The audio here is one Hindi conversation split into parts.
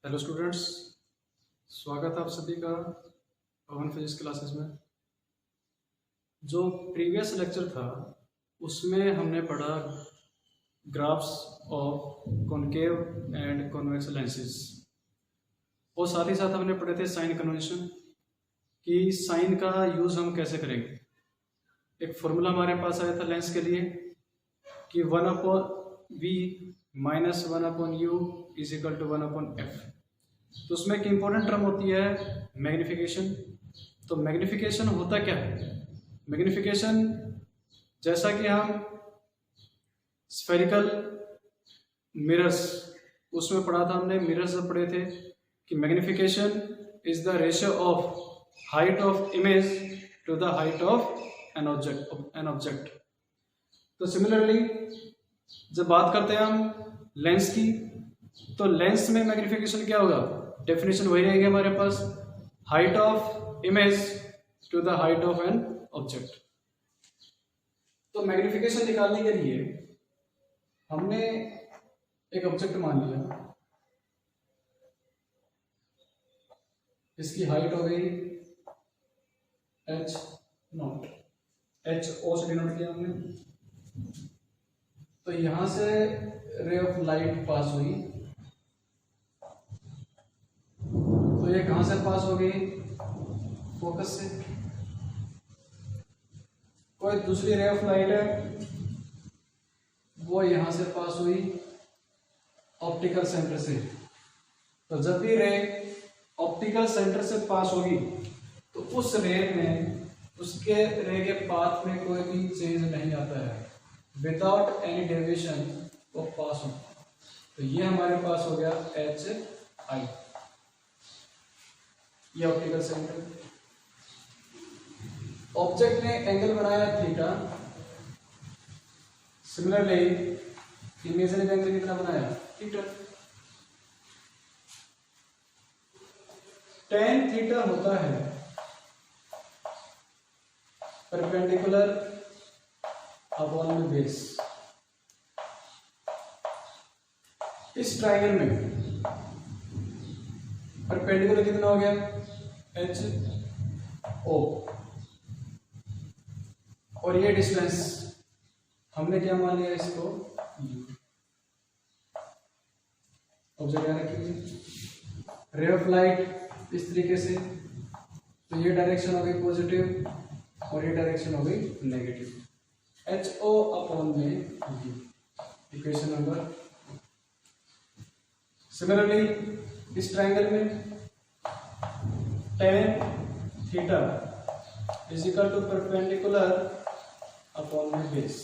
हेलो स्टूडेंट्स, स्वागत है आप सभी का पवन फिजिक्स क्लासेस में। जो प्रीवियस लेक्चर था उसमें हमने पढ़ा graphs of concave and convex lenses और साथ ही साथ हमने पढ़े थे साइन कन्वेंशन कि साइन का यूज़ हम कैसे करेंगे। एक फॉर्मूला हमारे पास आया था लेंस के लिए कि 1/v minus 1/u is equal to 1/f। तो उसमें एक इम्पोर्टेंट टर्म होती है मैग्निफिकेशन। तो मैग्निफिकेशन होता क्या है? मैग्निफिकेशन जैसा कि हम स्फेरिकल मिरर्स उसमें पढ़ा था, हमने मिरर्स जब पढ़े थे कि magnification is the ratio of height of image to the height of an object. तो सिमिलरली जब बात करते हैं हम लेंस की, तो लेंस में मैग्निफिकेशन क्या होगा? डेफिनेशन वही रहेगी हमारे पास, height of image to the height of an object. तो मैग्निफिकेशन निकालने के लिए हमने एक ऑब्जेक्ट मान लिया, इसकी हाइट हो गई h0, h0 से डिनोट किया हमने। तो यहां से रे ऑफ लाइट पास हुई, तो ये कहां से पास हो गई? फोकस से। कोई दूसरी रे ऑफ लाइट है वो यहां से पास हुई ऑप्टिकल सेंटर से। तो जब भी रे ऑप्टिकल सेंटर से पास होगी तो उस रे में, उसके रे के पाथ में कोई भी चेंज नहीं आता है, विदाउट एनी डेविएशन वो पास हो। तो ये हमारे पास हो गया HI, ये ऑप्टिकल सेंटर। ऑब्जेक्ट ने एंगल बनाया थीटा, सिमिलरली इमेजिनरी एंगल कितना बनाया? थीटा। tan थीटा होता है परपेंडिकुलर अपॉन में बेस। इस ट्रायंगल में परपेंडिकुलर कितना हो गया? HO। और ये डिस्टेंस हमने क्या मान लिया? इसको U। ऑब्जर्व रखिए, रे ऑफ लाइट इस तरीके से, तो ये डायरेक्शन हो गई पॉजिटिव और ये डायरेक्शन हो गई नेगेटिव। HO अपॉन में U, इक्वेशन नंबर। सिमिलरली इस ट्रायंगल में tan theta is equal to perpendicular upon में बेस।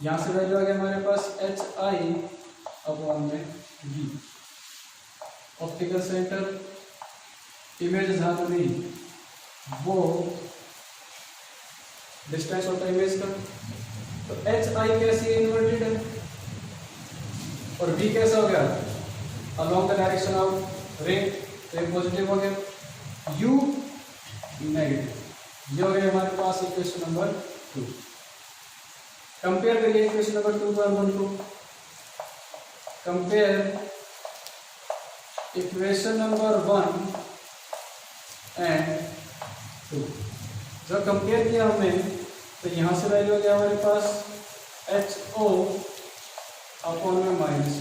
यहां से वैल्यू आ गया हमारे पास HI अपॉन में V। ऑप्टिकल सेंटर इमेज जहां बनी वो डिस्टेंस होता है इमेज का। तो HI कैसी है? इन्वर्टेड है। और V कैसा हो गया? अलोंग द डायरेक्शन ऑफ रे, तो पॉजिटिव हो गया, U नेगेटिव। ये हो गया हमारे पास इक्वेशन नंबर 2। कंपेयर करिए इक्वेशन नंबर 2 और 1 को। Compare equation number 1 and 2। जब कंपेयर किया हमने तो यहां से वैल्यू हो गया हमारे पास HO अपॉन में minus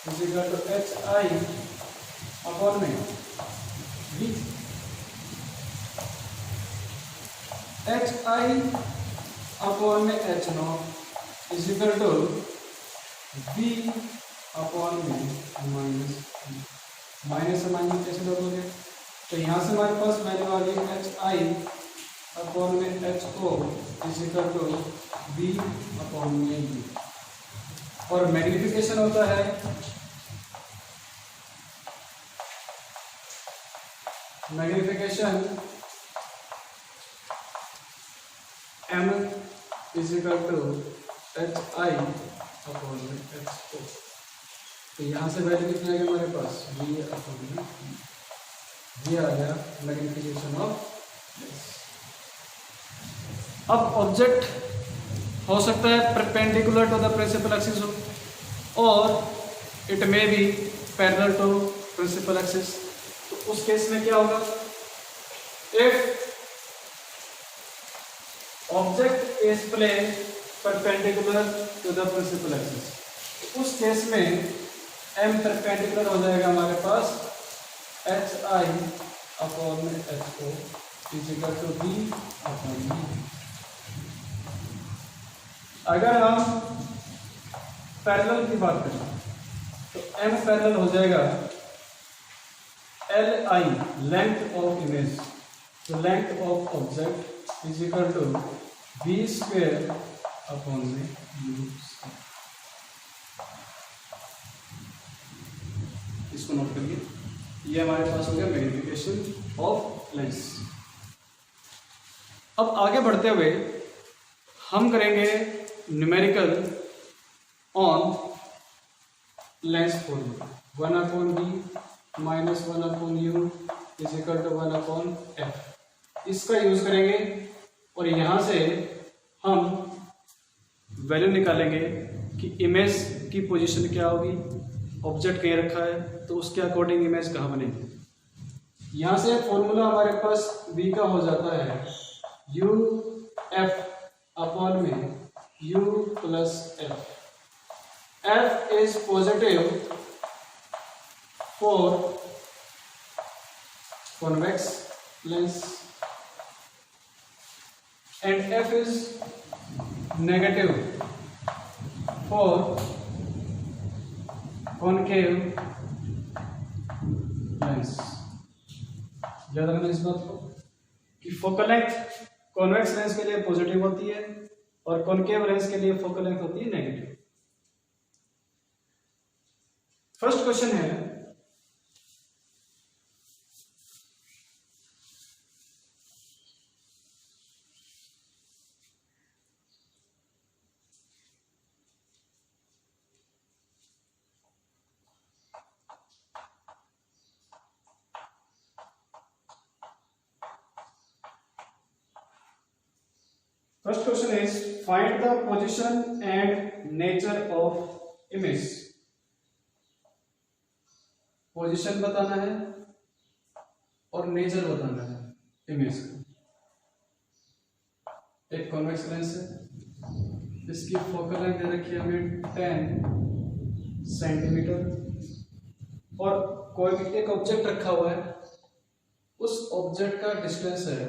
is equal to HI upon में V। HI अपॉन में H0 is equal to V upon में माइनस से माइनस कैसे लोग हो गए? तो यहाँ से हमारे पास वैल्यू आ गई HI अपॉन में HO is equal to V upon में V। और मैग्निफिकेशन होता है magnification M is equal to HI upon में HO। तो यहाँ से वैल्यू कितना आ गया हमारे पास? V अपॉन में ये आ गया मैग्निफिकेशन ऑफ लेंस। अब ऑब्जेक्ट हो सकता है perpendicular to the principal axis हो, और it may be parallel to principal axis. तो उस केस में क्या होगा, if object is plane perpendicular to the principal axis, तो उस केस में m परपेंडिकुलर हो जाएगा हमारे पास hi upon ho is equal to v upon v। अगर हम पैरेलल की बात करें तो m पैरेलल हो जाएगा li लेंथ ऑफ इमेज, तो length of object is equal to v square upon में u। इसको नोट करिए, ये हमारे पास हो गया मैग्निफिकेशन ऑफ लेंस। अब आगे बढ़ते हुए हम करेंगे numerical on lens formula 1/b minus 1/u is equal to 1/f। इसका यूज करेंगे और यहां से हम वैल्यू निकालेंगे कि इमेज की पोजीशन क्या होगी, ऑब्जेक्ट कहीं रखा है तो उसके अकॉर्डिंग इमेज कहाँ बनेगी। यहाँ से फॉर्मूला हमारे पास v का हो जाता है u f अपॉन में u plus f। f is positive for convex lens and f is negative for concave lens. याद रखना इस बात को कि फोकल लेंथ कॉन्वेक्स लेंस के लिए पॉजिटिव होती है और कॉनकेव लेंस के लिए फोकल लेंथ होती है नेगेटिव। फर्स्ट क्वेश्चन है, first question is find the position and nature of image। Position बताना है और नेचर बताना है इमेज का। एक कॉन्वेक्स लेंस है, इसकी फोकल लेंथ दे रखी है हमें 10 सेंटीमीटर और कोई भी एक ऑब्जेक्ट रखा हुआ है, उस ऑब्जेक्ट का डिस्टेंस है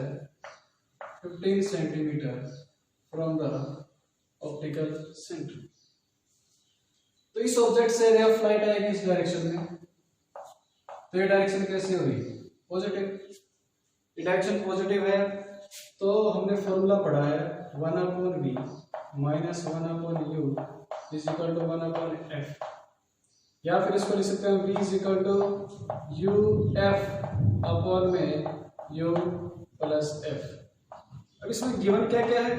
15 centimetre from the optical centre. तो इस ऑब्जेक्ट से रे ऑफ लाइट आएगी इस डायरेक्शन में, तो ये डायरेक्शन कैसे होगी, पॉजिटिव। ये डायरेक्शन पॉजिटिव है तो हमने फॉर्मूला पढ़ा है 1/b minus 1/u is equal to 1/f, या फिर इसको लिख सकते हैं v is equal to uf upon में u प्लस f। अब इसमें गिवन क्या क्या है,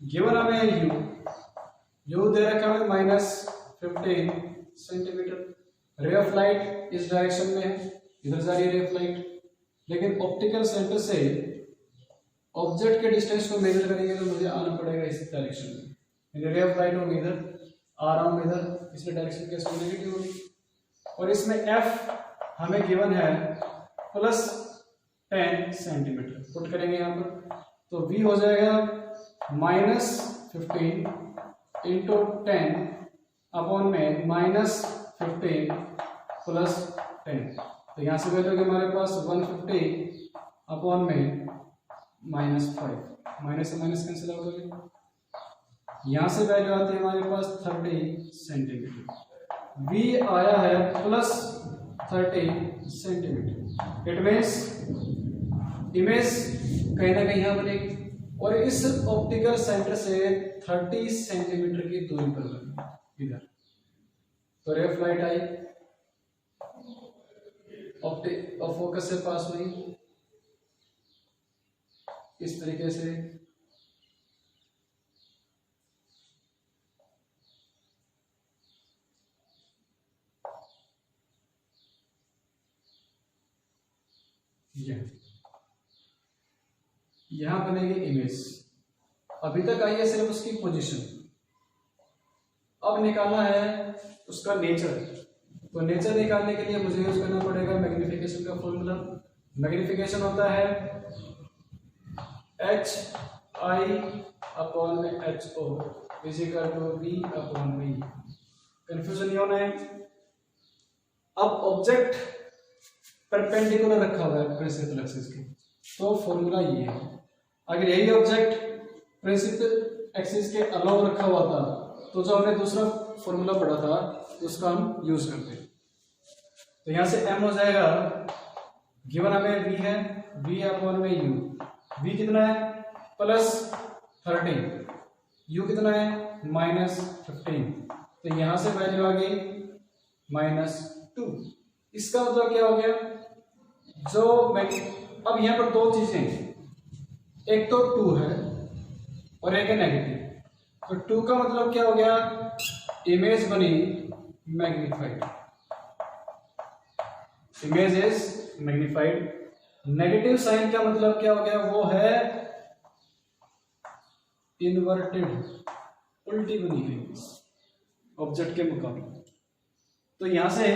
गिवन हमें u दे रखा है हमें -15 सेंटीमीटर। रे ऑफ लाइट इस डायरेक्शन में है, इधर जा रही है रे ऑफ लाइट, लेकिन ऑप्टिकल सेंटर से ऑब्जेक्ट के डिस्टेंस को मेजर करेंगे तो मुझे आना पड़ेगा इस डायरेक्शन में। रे ऑफ लाइट होगी इधर, आ रहा हूं इधर, इसलिए डायरेक्शन कैसे नेगेटिव होगी। और इसमें f हमें गिवन है +10 सेंटीमीटर, पुट करेंगे यहाँ पर तो v हो जाएगा -15 इंटू 10 अपॉन में -15 प्लस 10। तो यहाँ से वैल्यू हमारे पास 150 अपॉन में -5, माइनस से माइनस कैंसिल आउट हो गया। यहाँ से वैल्यू आती है हमारे पास 30 सेंटीमीटर। v आया है +30 सेंटीमीटर। इट मीन्स इमेज कहीं ना कहीं यहाँ बनेगी और इस ऑप्टिकल सेंटर से 30 सेंटीमीटर की दूरी पर बनेगी इधर। तो ray of light I optic और फोकस से पास हुई इस तरीके से, यहां बनेगी इमेज। अभी तक आई है सिर्फ उसकी पोजीशन, अब निकालना है उसका नेचर। तो नेचर निकालने के लिए मुझे यूज करना पड़ेगा मैग्निफिकेशन का फॉर्मूला। मैग्निफिकेशन होता है HI/HO = V/V। कंफ्यूजन नहीं होना है। अब ऑब्जेक्ट परपेंडिकुलर रखा हुआ है प्रिंसिपल एक्सिस के, तो फॉर्मूला ये है। अगर यही ऑब्जेक्ट प्रिंसिपल एक्सिस के अलावा रखा हुआ था तो जो हमने दूसरा फॉर्मूला पढ़ा था उसका हम यूज करते हैं। तो यहां से m हो जाएगा, गिवन हमें v है, V/u। v कितना है +13, u कितना है -15। तो यहां से वैल्यू आ गई -2। इसका मतलब क्या हो गया, जो अब यहां पर दो चीजें, एक तो 2 है और एक है नेगेटिव। तो 2 का मतलब क्या हो गया, इमेज बनी magnified, image is magnified. Negative sign का मतलब क्या हो गया, वो है इन्वर्टेड, उल्टी बनी हुई ऑब्जेक्ट के मुकाबले। तो यहां से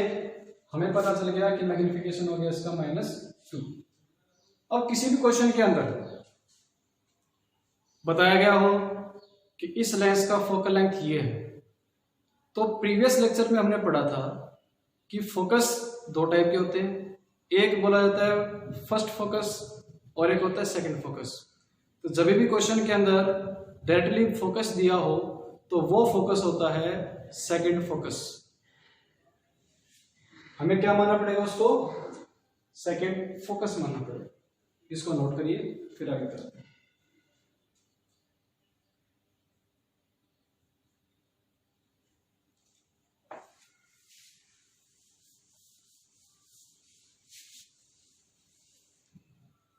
हमें पता चल गया कि मैग्निफिकेशन हो गया इसका -2। अब किसी भी क्वेश्चन के अंदर बताया गया हो कि इस लेंस का फोकल लेंथ ये है, तो प्रीवियस लेक्चर में हमने पढ़ा था कि फोकस दो टाइप के होते हैं। एक बोला जाता है फर्स्ट फोकस और एक होता है सेकंड फोकस। तो जब भी क्वेश्चन के अंदर डायरेक्टली फोकस दिया हो तो वो फोकस होता है सेकंड फोकस। हमें क्या मानना पड़ेगा, उसको सेकंड फोकस मानना पड़ेगा। इसको नोट करिए, फिर आगे करते हैं।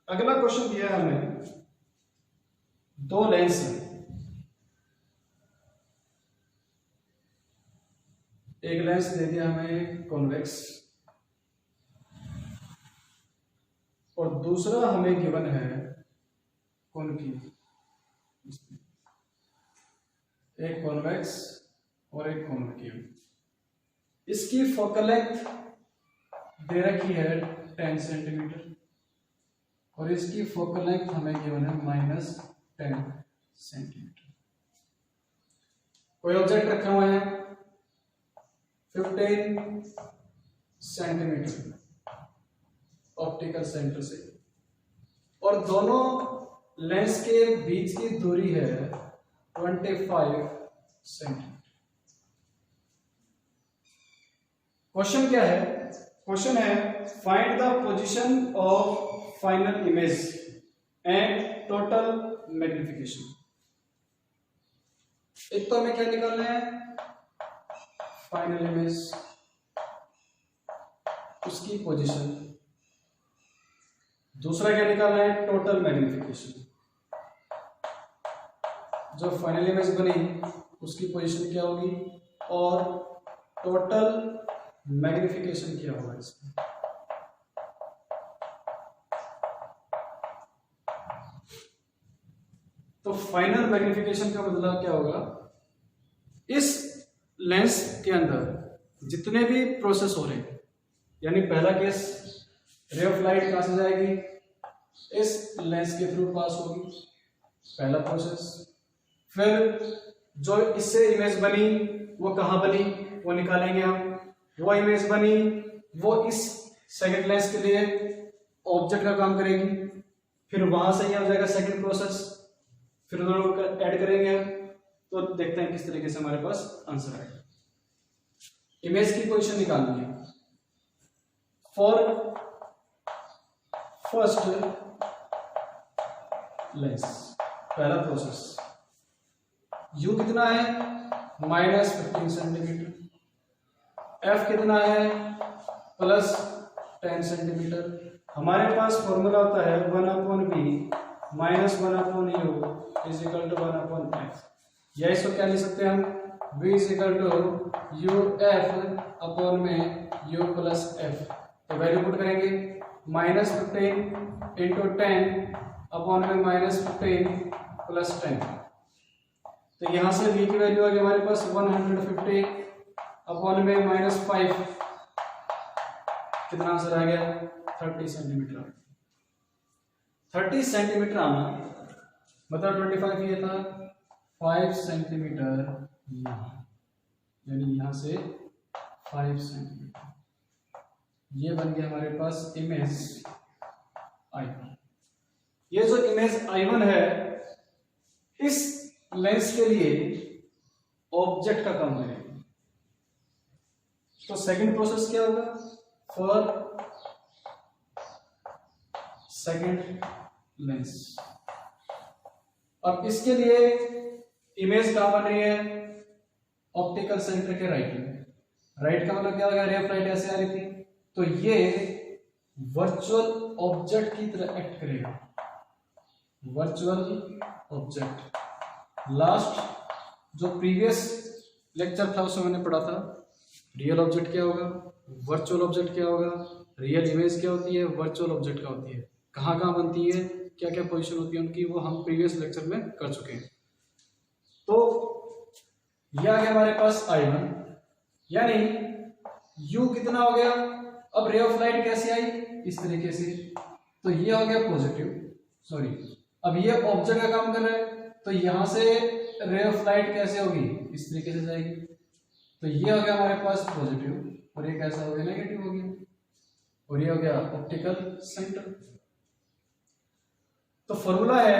अगला क्वेश्चन दिया है हमें, दो लेंस हैं, एक लेंस दे दिया हमें कॉन्वेक्स और दूसरा हमें गिवन है कॉनकेव। एक कॉन्वेक्स और एक कॉनकेव। इसकी फोकल लेंथ दे रखी है 10 सेंटीमीटर और इसकी फोकल लेंथ हमें गिवन है -10 सेंटीमीटर। कोई ऑब्जेक्ट रखा हुआ है 15 सेंटीमीटर ऑप्टिकल सेंटर से, और दोनों लेंस के बीच की दूरी है 25 सेंटीमीटर। क्वेश्चन क्या है, क्वेश्चन है find the position of final image and total magnification. एक तो हमें क्या निकालना है, फाइनल इमेज, उसकी पोजीशन। दूसरा क्या निकालना है, टोटल मैग्निफिकेशन। जो फाइनल इमेज बनी उसकी पोजीशन क्या होगी और टोटल मैग्निफिकेशन क्या होगा इसमें। तो फाइनल मैग्निफिकेशन का मतलब क्या होगा, इस लेंस के अंदर जितने भी प्रोसेस हो रहे हैं, यानी पहला केस रे ऑफ लाइट कहां से जाएगी, इस लेंस के थ्रू पास होगी, पहला प्रोसेस। फिर जो इससे इमेज बनी वो कहां बनी वो निकालेंगे हम, वो इमेज बनी वो इस सेकंड लेंस के लिए ऑब्जेक्ट का काम करेगी, फिर वहां से ये हो जाएगा सेकंड प्रोसेस, फिर दोनों को ऐड करेंगे हम, तो देखते हैं किस तरीके से हमारे पास आंसर आएगा। इमेज की पोजीशन निकालनी है फॉर फर्स्ट लेंस, पहला प्रोसेस। U कितना है -15 सेंटीमीटर, F कितना है +10 सेंटीमीटर। हमारे पास फॉर्मूला होता है 1/v -1/u = 1/f, या इसको क्या लिख सकते हैं हम, v = uf में u + f। तो वैल्यू पुट करेंगे, -15 × 10 में -15 + 10, तो यहां से v की वैल्यू आ गई हमारे पास 150 अपॉन में -5, कितना आंसर आ गया 30 सेंटीमीटर। 30 सेंटीमीटर आना मतलब 25 ये था 5 सेंटीमीटर यानी यहां से 5 सेंटीमीटर, ये बन गया हमारे पास इमेज I1। ये जो इमेज I1 है इस लेंस के लिए ऑब्जेक्ट का काम करेगी। तो सेकंड प्रोसेस क्या होगा, फॉर सेकंड लेंस। अब इसके लिए इमेज कहां बन रही है, ऑप्टिकल सेंटर के राइट में। राइट का मतलब क्या हो गया, रे ऑफ लाइट ऐसे आ रही थी, तो ये वर्चुअल ऑब्जेक्ट की तरह एक्ट करेगा, वर्चुअल ऑब्जेक्ट। लास्ट जो प्रीवियस लेक्चर था उसमें मैंने पढ़ा था रियल ऑब्जेक्ट क्या होगा, वर्चुअल ऑब्जेक्ट क्या होगा, रियल इमेज क्या होती है, वर्चुअल ऑब्जेक्ट क्या होती है, कहाँ कहाँ बनती है, क्या क्या पोजीशन होती है उनकी, वो हम प्रीवियस लेक्चर में कर चुके हैं। तो यह आ गया हमारे पास I1, यानी U कितना हो गया। अब रे ऑफ लाइट कैसे आई, इस तरीके से, तो ये हो गया पॉजिटिव, सॉरी अब ये ऑब्जेक्ट का काम कर रहा है, तो यहां से रे ऑफ लाइट कैसे होगी, इस तरीके से जाएगी, तो ये हो गया हमारे पास पॉजिटिव और ये कैसा हो गया, नेगेटिव हो गया, और ये हो गया ऑप्टिकल सेंटर। तो फॉर्मूला है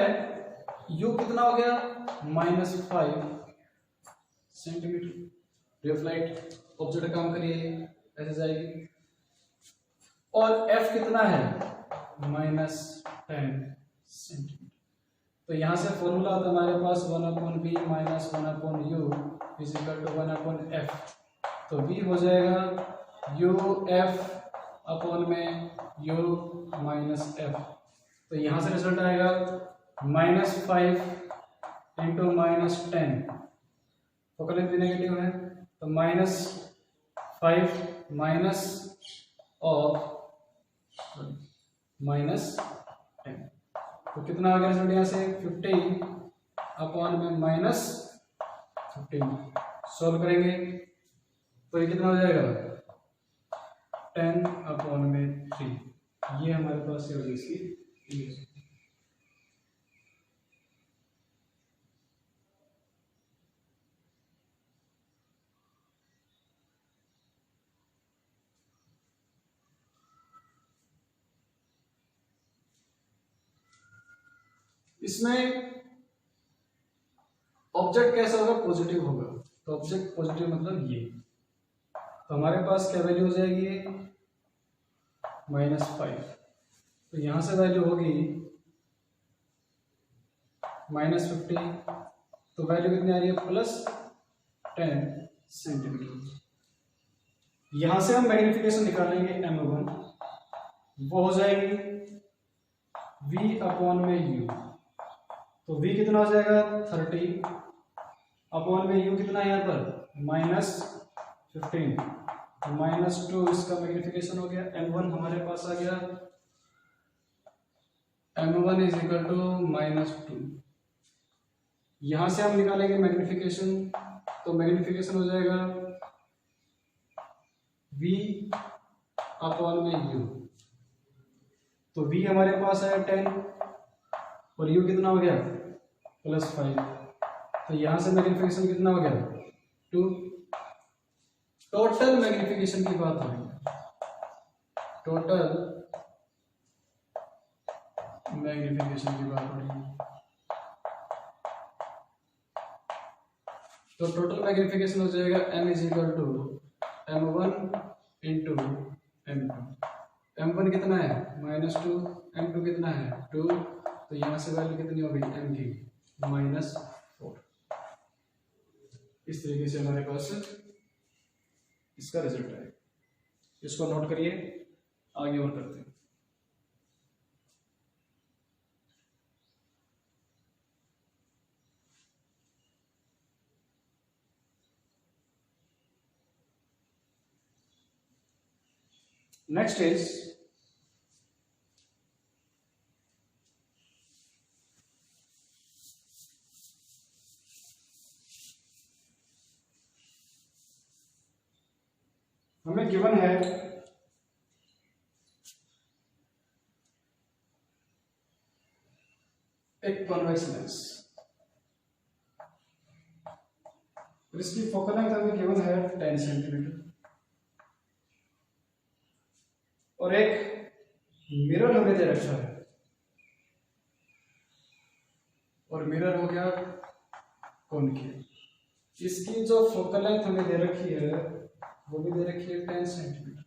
U कितना हो गया -5 centimetre, ray of light object का काम करिए ऐसे जाएगी, और F कितना है -10 सेंटीमीटर। तो यहां से फॉर्मूला आता है हमारे पास 1/b - 1/u = 1/f। तो v हो जाएगा UF अपॉन में U - F। तो यहां से रिजल्ट आएगा -5 इंटू -10, फोकल लेंथ भी नेगेटिव है, तो -5 माइनस ऑफ -10, तो कितना आ गया रिजल्ट यहाँ से 15 अपॉन में -15। सॉल्व करेंगे तो ये कितना हो जाएगा 10 अपॉन में 3। ये हमारे पास ये होगी इसकी इमेज। इसमें ऑब्जेक्ट कैसा होगा, पॉजिटिव होगा, तो ऑब्जेक्ट पॉजिटिव मतलब ये, तो हमारे पास क्या वैल्यू हो जाएगी -5, तो यहां से वैल्यू होगी -15, तो वैल्यू कितनी आ रही है +10 सेंटीमीटर। यहां से हम मैग्निफिकेशन निकालेंगे M1, वो हो जाएगी V अपॉन में U, तो v कितना हो जाएगा 30 अपॉन में u कितना है यहाँ पर -15, तो -2 इसका मैग्निफिकेशन हो गया। m1 हमारे पास आ गया, m1 = -2। यहां से हम निकालेंगे मैग्निफिकेशन, तो मैग्निफिकेशन हो जाएगा v अपॉन में u, तो v हमारे पास है 10 और u कितना हो गया +5, तो यहां से मैग्निफिकेशन कितना हो गया 2। टोटल मैग्निफिकेशन की बात हो रही है, टोटल मैग्निफिकेशन की बात हो रही है, तो टोटल मैग्निफिकेशन हो जाएगा m = m1 into m2। m1 कितना है -2, m2 कितना है 2, तो यहां से वैल्यू कितनी होगी m की -4। इस तरीके से हमारे पास इसका रिजल्ट है, इसको नोट करिए, आगे और करते हैं। नेक्स्ट इज हमें गिवन है एक कॉन्वेक्स लेंस, इसकी फोकल लेंथ हमें गिवन है 10 सेंटीमीटर, और एक मिरर हमें दे रखा है, और मिरर हो गया कॉनकेव। इसकी जो फोकल लेंथ हमें दे रखी है वो भी दे रखी है 10 सेंटीमीटर।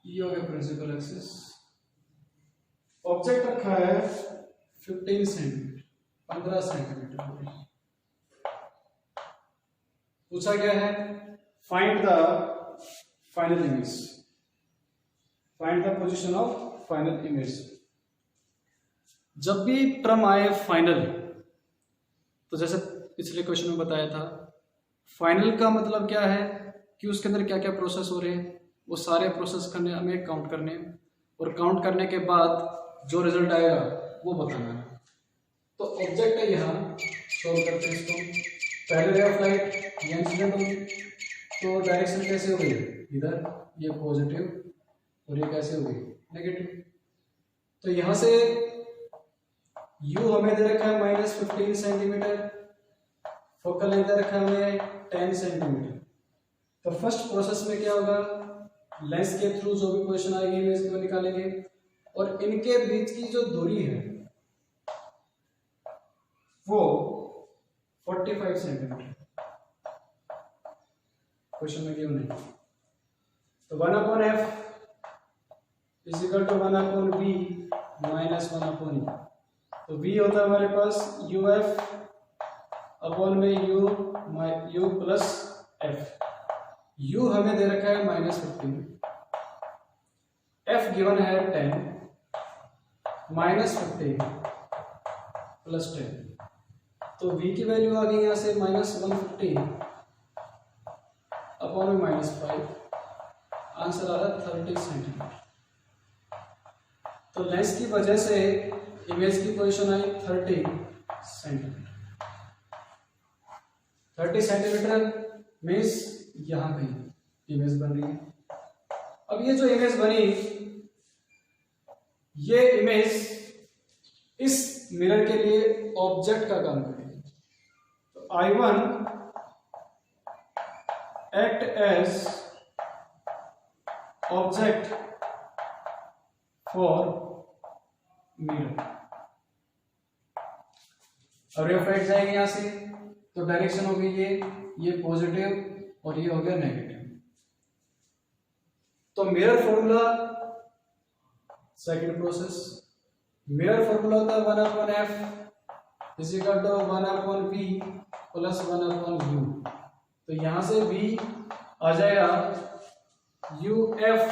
ये हो गया प्रिंसिपल एक्सिस। ऑब्जेक्ट रखा है 15 सेंटीमीटर, 15 सेंटीमीटर। पूछा गया है find the final image, find the position of final image. जब भी टर्म आए फाइनल, तो जैसे पिछले क्वेश्चन में बताया था, फाइनल का मतलब क्या है कि उसके अंदर क्या क्या प्रोसेस हो रहे हैं, वो सारे प्रोसेस करने हमें काउंट करने, और काउंट करने के बाद जो रिजल्ट आएगा वो बताना है। तो ऑब्जेक्ट है यहाँ, सॉल्व करते हैं इसको। पहले रे ऑफ लाइट ये इंसिडेंट होगी, तो डायरेक्शन कैसे हो गई, इधर ये पॉजिटिव और ये कैसे हो गई नेगेटिव। तो यहाँ से U हमें दे रखा है -15 सेंटीमीटर, फोकल लेंथ दे रखा है हमें 10 सेंटीमीटर। तो फर्स्ट प्रोसेस में क्या होगा, लेंस के थ्रू जो भी पोजीशन आएगी इमेज को निकालेंगे, और इनके बीच की जो दूरी है वो 45 सेंटीमीटर क्वेश्चन में क्यों नहीं। तो 1/f is equal to 1/v minus 1/e। तो v होता है हमारे पास uf अपॉन में u प्लस f। u हमें दे रखा है -15, f गिवन है 10, -15 प्लस 10, तो v की वैल्यू आ गई यहाँ से -115 अपॉन में -5, आंसर आ रहा 30 सेंटीमीटर। तो लेंस की वजह से इमेज की पोजीशन आई 30 सेंटीमीटर। 30 सेंटीमीटर मीन्स यहाँ कहीं इमेज बन रही है। अब ये जो इमेज बनी, ये इमेज इस मिरर के लिए ऑब्जेक्ट का काम करेगी। तो I1 act as object for mirror. अब रे ऑफ लाइट जाएगी यहां से, तो डायरेक्शन होगी ये पॉजिटिव और ये हो गया नेगेटिव। तो mirror formula, second process, mirror formula होता है 1/f is equal to 1/v plus 1/u। तो यहां से v आ जाएगा uf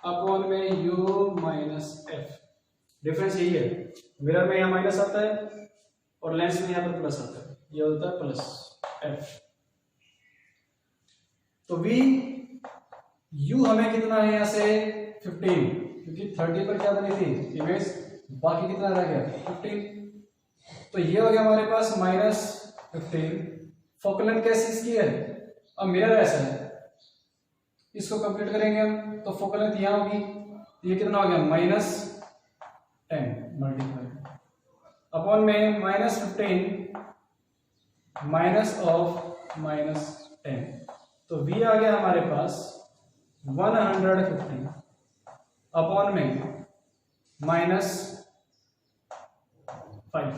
अपॉन में u माइनस f। डिफरेंस यही है, मिरर में यहाँ माइनस आता है और लेंस में यहाँ पर प्लस आता है, ये होता है प्लस f। तो v u हमें कितना है यहाँ से 15, क्योंकि 30 पर क्या बनी थी इमेज, बाकी कितना रह गया 15। तो ये हो गया हमारे पास -15। फोकल लेंथ कैसी इसकी है, अब मिरर ऐसा है, इसको कंप्लीट करेंगे हम, तो फोकल लेंथ यहाँ होगी, ये कितना हो गया -10 मल्टीप्लाई अपॉन में -15 माइनस ऑफ -10। तो v आ गया हमारे पास 150 अपॉन में -5।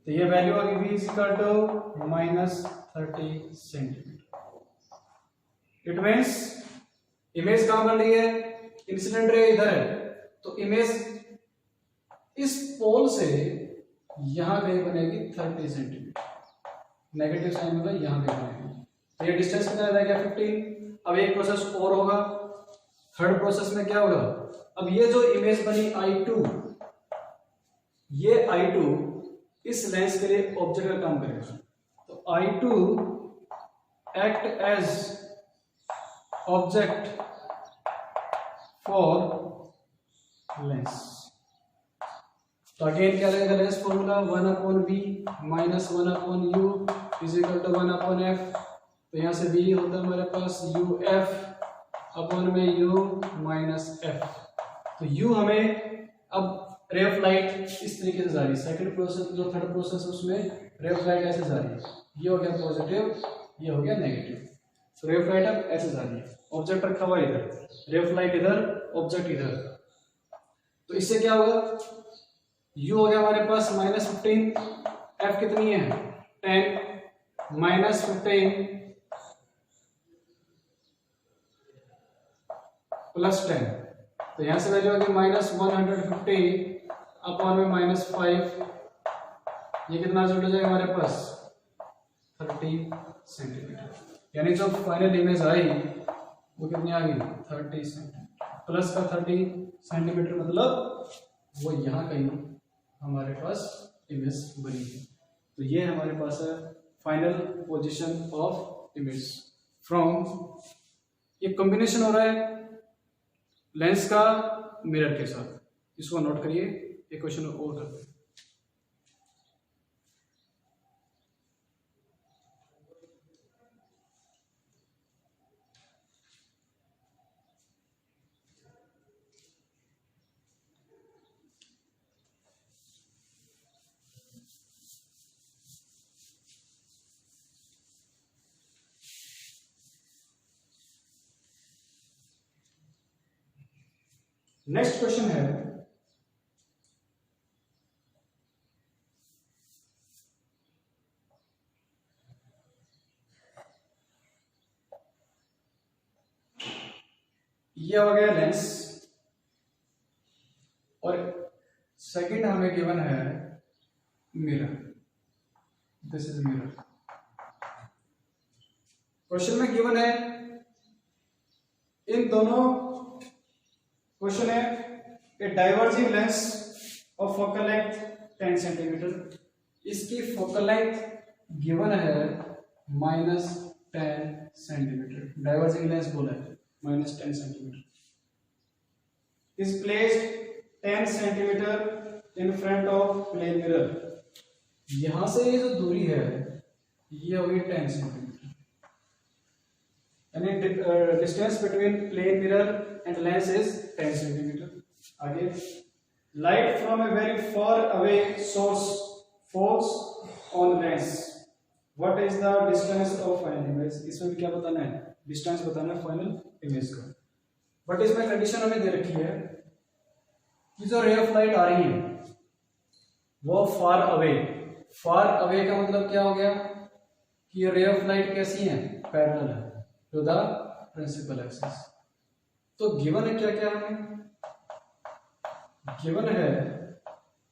तो ये वैल्यू आ गई v is equal to -30 centimetre. It means image कहां बन रही है, इंसिडेंट रे इधर है, तो इमेज इस पोल से यहां कहीं बनेगी 30 सेंटीमीटर, नेगेटिव साइन मतलब यहां कहीं बनेगी। तो ये डिस्टेंस कितना रह गया 15। अब एक प्रोसेस और होगा, थर्ड प्रोसेस में क्या होगा, अब ये जो इमेज बनी I2, ये I2 इस लेंस के लिए ऑब्जेक्ट का काम करेगा। तो I2 act as object for lens. तो अगेन क्या लगेगा lens formula 1/v minus 1/u is equal to 1/f। तो यहाँ से v होता है हमारे पास uf अपॉन में u माइनस f। तो u हमें अब रे ऑफ लाइट इस तरीके से जा रही है, सेकंड प्रोसेस जो थर्ड प्रोसेस है उसमें रे ऑफ लाइट ऐसे जा रही है, ये हो गया पॉजिटिव, ये हो गया नेगेटिव। तो रे ऑफ लाइट अब ऐसे जा रही है, ऑब्जेक्ट रखा हुआ इधर, रे ऑफ लाइट इधर, ऑब्जेक्ट इधर। तो इससे क्या होगा, u हो गया हमारे पास -15, f कितनी है 10 -15 प्लस 10, तो यहां से वैल्यू आ गई -150 अपॉन में -5, ये कितना जुड़ जाएगा हमारे पास 30 सेंटीमीटर। यानी जो फाइनल इमेज आई वो कितनी आ गई 30 सेंटीमीटर, प्लस का 30 सेंटीमीटर मतलब वो यहाँ कहीं हमारे पास इमेज बनी है। तो ये हमारे पास है final position of image from, ये कॉम्बिनेशन हो रहा है लेंस का मिरर के साथ, इसको नोट करिए। एक क्वेश्चन और करते हैं। नेक्स्ट क्वेश्चन है, ये हो गया लेंस और सेकंड हमें गिवन है mirror, this is mirror. Question में गिवन है इन दोनों क्वेश्चन है a diverging lens of focal length 10 centimetre, इसकी फोकल लेंथ गिवन है -10 सेंटीमीटर, डाइवर्जिंग लेंस बोला है -10 centimetre, is placed 10 centimetre in front of plane mirror. यहां से ये जो दूरी है ये होगी 10 सेंटीमीटर, यानी distance between plane mirror and lens is 10 centimetre. आगे, light from a very far away source falls on lens, what is the distance of final image. इसमें भी क्या बताना है, डिस्टेंस बताना है फाइनल इमेज का। बट इसमें कंडीशन हमें दे रखी है कि जो रे ऑफ लाइट आ रही है वो फार अवे, फार अवे का मतलब क्या हो गया कि ये रे ऑफ लाइट कैसी है, पैरेलल है टू द प्रिंसिपल एक्सिस। तो गिवन है क्या क्या हमें, गिवन है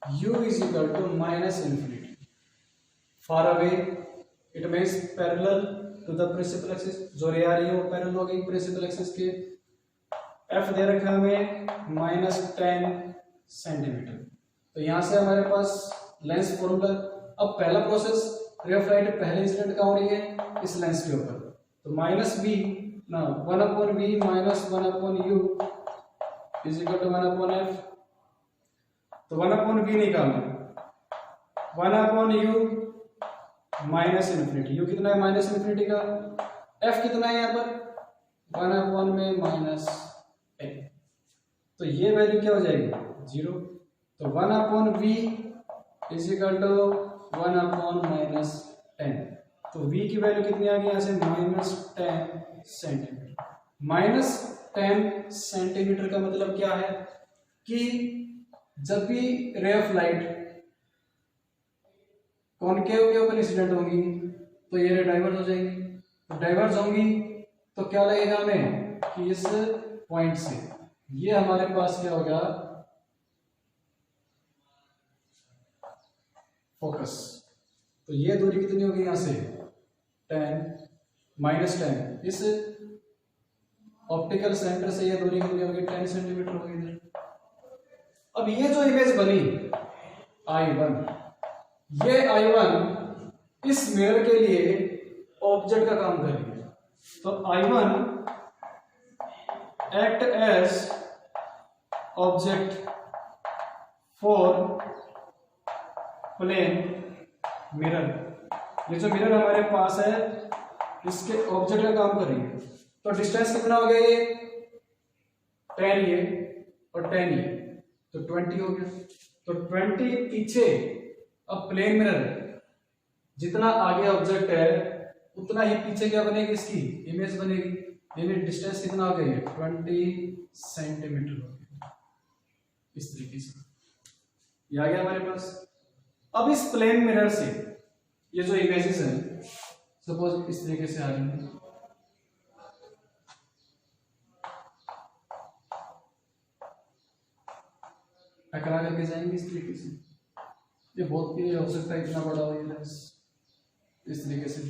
u is equal to -∞, far away it means parallel to the principal axis, जो रे आ रही है वो पैरेलल हो गई प्रिंसिपल एक्सिस के। f दे रखा है हमें -10 सेंटीमीटर। तो यहां से हमारे पास लेंस फॉर्मूला, अब पहला प्रोसेस रे ऑफ लाइट पहले इंसिडेंट कहां हो रही है, इस लेंस के ऊपर, तो -b ना 1/v minus 1/u is equal to 1/f। तो 1/v निकालना, 1/u -∞, u कितना है -∞ का, f कितना है यहाँ पर 1/, में -a, तो ये वैल्यू क्या हो जाएगी 0। तो 1/v इज इक्वल टू 1/-10, तो v की वैल्यू कितनी आ गई यहाँ से -10 सेंटीमीटर। -10 सेंटीमीटर का मतलब क्या है कि जब भी रे ऑफ लाइट कॉनकेव के ऊपर इंसिडेंट होगी तो ये रे डाइवर्ज हो जाएंगी, तो डाइवर्ज होंगी तो क्या लगेगा हमें कि इस पॉइंट से ये हमारे पास क्या होगा फोकस, तो ये दूरी कितनी होगी यहां से 10 इस ऑप्टिकल सेंटर से ये दूरी कितनी होगी 10 सेंटीमीटर होगी इधर। अब ये जो इमेज बनी I1, ये I1 इस मिरर के लिए ऑब्जेक्ट का काम करेगी, तो I1 act as object for plane mirror, ये जो मिरर हमारे पास है इसके ऑब्जेक्ट का काम कर रही है। तो डिस्टेंस कितना हो गया, ये 10 ये और 10 ये, तो 20 हो गया। तो 20 पीछे, अब प्लेन मिरर जितना आगे ऑब्जेक्ट है उतना ही पीछे क्या बनेगी, इसकी इमेज बनेगी। यानी डिस्टेंस कितना हो गया, 20 सेंटीमीटर हो गया। इस तरीके से ये आ गया हमारे पास। अब इस प्लेन मिरर से ये जो इमेजेस हैं सपोज इस तरीके से आ रही है, टकरा करके जाएंगे इस तरीके से। ये बहुत ही हो सकता है इतना बड़ा हो, ये इस तरीके से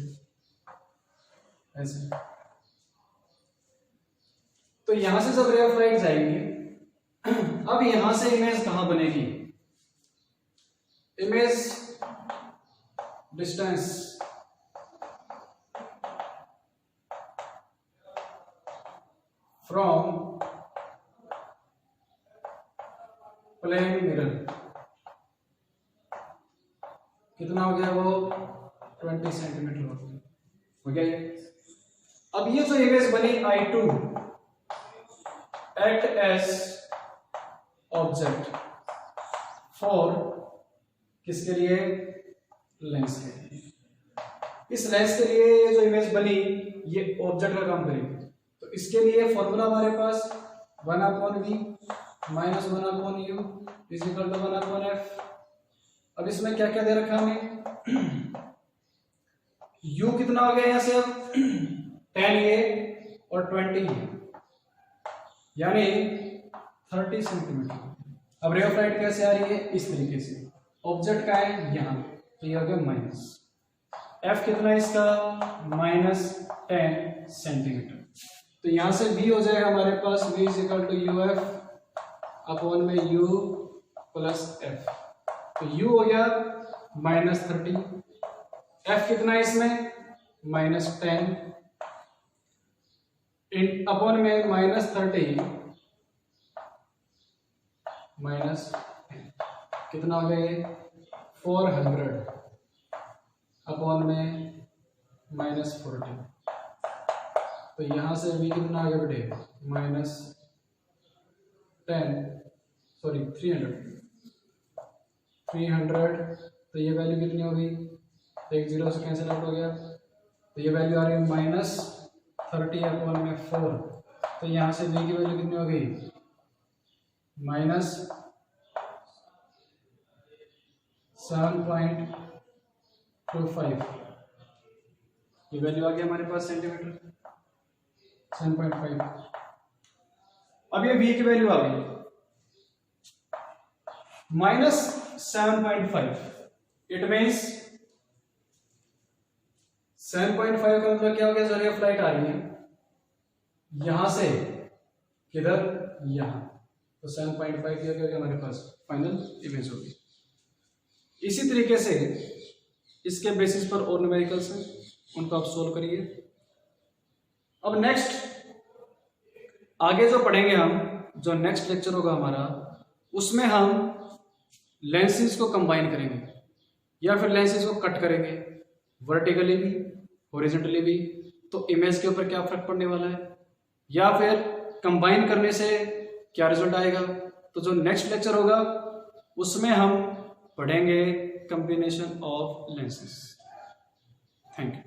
ऐसे। तो यहां से जब रे ऑफ लाइट जाएंगे, अब यहां से इमेज कहां बनेगी, image distance from plane mirror कितना हो गया, वो 20 सेंटीमीटर हो गया ये। अब ये जो इमेज बनी I2 act as object for किसके लिए, लेंस के लिए। इस लेंस के लिए ये जो इमेज बनी ये ऑब्जेक्ट का काम करेगी। तो इसके लिए फॉर्मूला हमारे पास 1/v minus 1/u is equal to 1/f। अब इसमें क्या क्या दे रखा हमें, u कितना हो गया यहां से, अब 10 ये और 20 ये, यानी 30 सेंटीमीटर। अब रे ऑफ लाइट कैसे आ रही है, इस तरीके से, ऑब्जेक्ट का है यहां, तो ये हो गया माइनस, f कितना है इसका, -10 सेंटीमीटर। तो यहां से v हो जाएगा हमारे पास v is equal to uf upon में u प्लस f। तो u हो गया -30, f कितना है इसमें -10 इन अपॉन में -30 माइनस कितना हो गया, 400 अपॉन में -40। तो यहां से v कितना आ गया बेटे, -300। तो ये वैल्यू कितनी हो गई, एक 0 से कैंसिल आउट हो गया, तो ये वैल्यू आ रही है -30 अपॉन में 4। तो यहां से v की वैल्यू कितनी हो गई, -7.25। ये वैल्यू आ गया हमारे पास सेंटीमीटर 7.5। अब ये v की वैल्यू आ गई -7.5। इट मीन्स 7.5 का मतलब क्या हो गया, जो रे ऑफ लाइट आ रही है यहां से किधर, यहां, तो 7.5 क्या हो गया हमारे पास फाइनल इमेज होगी। इसी तरीके से इसके बेसिस पर और न्यूमेरिकल्स हैं, उनको आप सोल्व करिए। अब नेक्स्ट आगे जो पढ़ेंगे हम, जो नेक्स्ट लेक्चर होगा हमारा, उसमें हम लेंसेज को कंबाइन करेंगे या फिर लेंसेज को कट करेंगे, वर्टिकली भी हॉरिजॉन्टली भी। तो इमेज के ऊपर क्या फर्क पड़ने वाला है, या फिर कंबाइन करने से क्या रिजल्ट आएगा। तो जो नेक्स्ट लेक्चर होगा उसमें हम पढ़ेंगे combination of lenses. Thank you.